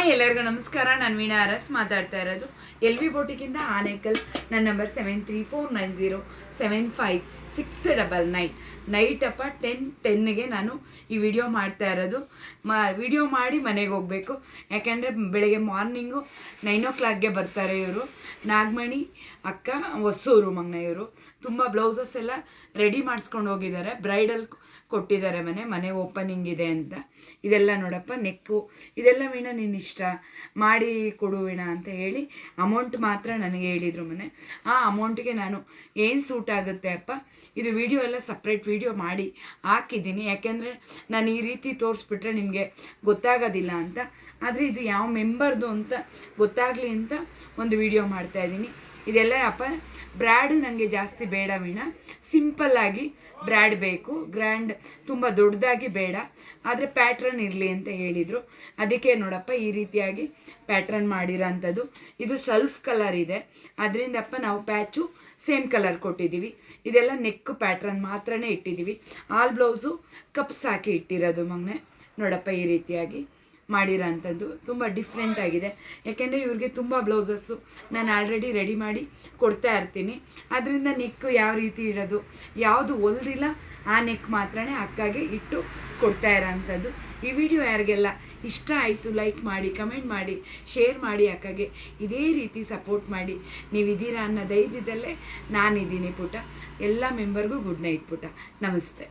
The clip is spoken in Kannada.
ಎಲ್ಲರಿಗೂ ನಮಸ್ಕಾರ. ನಾನು ವೀಣಾ ಅರಸ್ ಮಾತಾಡ್ತಾ ಇರೋದು LV ಬೋಟಿಕಿಂದ ಆನೇಕಲ್. ನನ್ನ ನಂಬರ್ 7349075699. ನೈಟ್ 10:10ಗೆ ನಾನು ಈ ವಿಡಿಯೋ ಮಾಡ್ತಾ ಇರೋದು. ವಿಡಿಯೋ ಮಾಡಿ ಮನೆಗೆ ಹೋಗಬೇಕು. ಯಾಕೆಂದರೆ ಬೆಳಗ್ಗೆ ಮಾರ್ನಿಂಗು 9 o'clockಗೆ ಬರ್ತಾರೆ ಇವರು. ನಾಗಮಣಿ ಅಕ್ಕ ಹೊಸೂರು ಮಗ್ನ ಇವರು. ತುಂಬ ಬ್ಲೌಸಸ್ ಎಲ್ಲ ರೆಡಿ ಮಾಡಿಸ್ಕೊಂಡು ಹೋಗಿದ್ದಾರೆ. ಬ್ರೈಡಲ್ ಕೊಟ್ಟಿದ್ದಾರೆ. ಮನೆ ಓಪನಿಂಗ್ ಇದೆ ಅಂತ. ಇದೆಲ್ಲ ನೋಡಪ್ಪ ನೆಕ್ಕು ಇದೆಲ್ಲ ವೀಣಾ ನಿನ್ನ ಇಷ್ಟ ಮಾಡಿ ಕೊಡು ವೀಣಾ ಅಂತ ಹೇಳಿ ಅಮೌಂಟ್ ಮಾತ್ರ ನನಗೆ ಹೇಳಿದರು ಆ ಅಮೌಂಟಿಗೆ ನಾನು ಏನು ಸೂಟ್ ಆಗುತ್ತೆ ಅಪ್ಪ, ಇದು ವಿಡಿಯೋ ಎಲ್ಲ ಸಪ್ರೇಟ್ ವಿಡಿಯೋ ಮಾಡಿ ಹಾಕಿದ್ದೀನಿ. ಯಾಕೆಂದರೆ ನಾನು ಈ ರೀತಿ ತೋರಿಸ್ಬಿಟ್ರೆ ನಿಮಗೆ ಗೊತ್ತಾಗೋದಿಲ್ಲ ಅಂತ. ಆದರೆ ಇದು ಯಾವ ಮೆಂಬರ್ದು ಅಂತ ಗೊತ್ತಾಗಲಿ ಅಂತ ಒಂದು ವಿಡಿಯೋ ಮಾಡ್ತಾಯಿದ್ದೀನಿ. ಇದೆಲ್ಲ ಅಪ್ಪ ಬ್ರ್ಯಾಡ್ ನನಗೆ ಜಾಸ್ತಿ ಬೇಡ ವೀಣಾ, ಸಿಂಪಲ್ಲಾಗಿ ಬ್ರ್ಯಾಡ್ ಬೇಕು. ಗ್ರ್ಯಾಂಡ್ ತುಂಬ ದೊಡ್ಡದಾಗಿ ಬೇಡ, ಆದರೆ ಪ್ಯಾಟ್ರನ್ ಇರಲಿ ಅಂತ ಹೇಳಿದರು. ಅದಕ್ಕೆ ನೋಡಪ್ಪ ಈ ರೀತಿಯಾಗಿ ಪ್ಯಾಟ್ರನ್ ಮಾಡಿರೋ ಅಂಥದ್ದು. ಇದು ಸೆಲ್ಫ್ ಕಲರ್ ಇದೆ, ಅದರಿಂದಪ್ಪ ನಾವು ಪ್ಯಾಚು ಸೇಮ್ ಕಲರ್ ಕೊಟ್ಟಿದ್ದೀವಿ. ಇದೆಲ್ಲ ನೆಕ್ ಪ್ಯಾಟ್ರನ್ ಮಾತ್ರನೇ ಇಟ್ಟಿದ್ದೀವಿ. ಆಲ್ ಬ್ಲೌಸು ಕಪ್ಸ್ ಹಾಕಿ ಇಟ್ಟಿರೋದು ಮಗನೆ. ನೋಡಪ್ಪ ಈ ರೀತಿಯಾಗಿ ಮಾಡಿರೋ ಅಂಥದ್ದು ತುಂಬ ಡಿಫ್ರೆಂಟ್ ಆಗಿದೆ. ಯಾಕೆಂದರೆ ಇವ್ರಿಗೆ ತುಂಬ ಬ್ಲೌಸಸ್ಸು ನಾನು ಆಲ್ರೆಡಿ ರೆಡಿ ಮಾಡಿ ಕೊಡ್ತಾ ಇರ್ತೀನಿ. ಅದರಿಂದ ನೆಕ್ಕು ಯಾವ ರೀತಿ ಇಡೋದು, ಯಾವುದು ಹೊಲ್ದಿಲ್ಲ ಆ ನೆಕ್ ಮಾತ್ರನೇ ಅಕ್ಕಾಗೆ ಇಟ್ಟು ಕೊಡ್ತಾ ಇರೋ ಅಂಥದ್ದು. ಈ ವಿಡಿಯೋ ಯಾರಿಗೆಲ್ಲ ಇಷ್ಟ ಆಯಿತು ಲೈಕ್ ಮಾಡಿ, ಕಮೆಂಟ್ ಮಾಡಿ, ಶೇರ್ ಮಾಡಿ. ಅಕ್ಕಾಗೆ ಇದೇ ರೀತಿ ಸಪೋರ್ಟ್ ಮಾಡಿ. ನೀವಿದ್ದೀರಾ ಅನ್ನೋ ಧೈರ್ಯದಲ್ಲೇ ನಾನಿದ್ದೀನಿ ಪುಟ. ಎಲ್ಲ ಮೆಂಬರ್ಗೂ ಗುಡ್ ನೈಟ್ ಪುಟ. ನಮಸ್ತೆ.